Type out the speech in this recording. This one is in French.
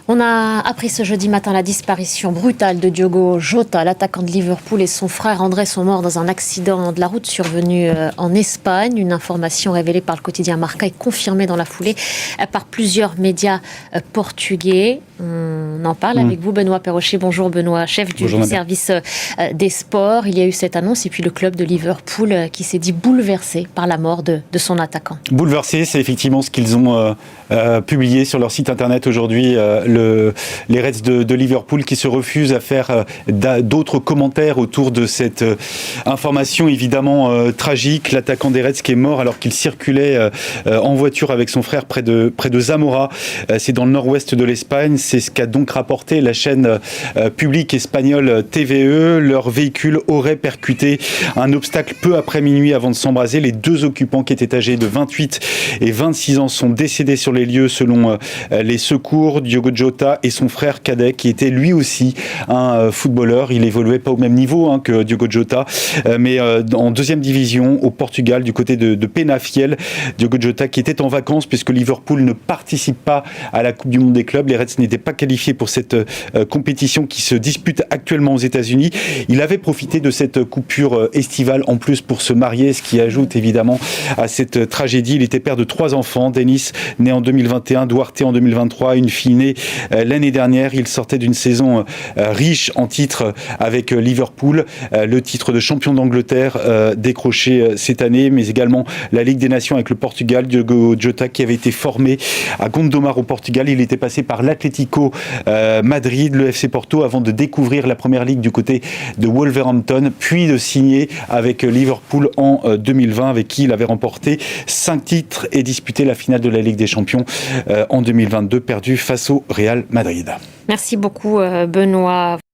On a appris ce jeudi matin la disparition brutale de Diogo Jota, l'attaquant de Liverpool, et son frère André sont morts dans un accident de la route survenu en Espagne. Une information révélée par le quotidien Marca et confirmée dans la foulée par plusieurs médias portugais. On en parle avec vous, Benoît Perrochet. Bonjour Benoît, chef du service des sports. Il y a eu cette annonce et puis le club de Liverpool qui s'est dit bouleversé par la mort de son attaquant. Bouleversé, c'est effectivement ce qu'ils ont publié sur leur site internet aujourd'hui. Les Reds de Liverpool qui se refusent à faire d'autres commentaires autour de cette information évidemment tragique. L'attaquant des Reds qui est mort alors qu'il circulait en voiture avec son frère près de Zamora. C'est dans le nord-ouest de l'Espagne. C'est ce qu'a donc rapporté la chaîne publique espagnole TVE. Leur véhicule aurait percuté un obstacle peu après minuit avant de s'embraser. Les deux occupants qui étaient âgés de 28 et 26 ans sont décédés sur les lieux selon les secours. Diogo Jota et son frère cadet qui était lui aussi un footballeur. Il évoluait pas au même niveau que Diogo Jota, mais en deuxième division au Portugal du côté de Penafiel. Diogo Jota qui était en vacances puisque Liverpool ne participe pas à la Coupe du Monde des clubs. Les Reds n'étaient pas qualifiés pour cette compétition qui se dispute actuellement aux États-Unis. Il avait profité de cette coupure estivale en plus pour se marier, ce qui ajoute évidemment à cette tragédie. Il était père de 3 enfants. Denis, né en 2021, Duarte en 2023, une fille née l'année dernière. Il sortait d'une saison riche en titres avec Liverpool, le titre de champion d'Angleterre décroché cette année, mais également la Ligue des Nations avec le Portugal. Diogo Jota qui avait été formé à Gondomar au Portugal. Il était passé par l'Atlético Madrid, le FC Porto, avant de découvrir la Première Ligue du côté de Wolverhampton, puis de signer avec Liverpool en 2020, avec qui il avait remporté 5 titres et disputé la finale de la Ligue des Champions en 2022, perdu face au Real Madrid. Merci beaucoup Benoît.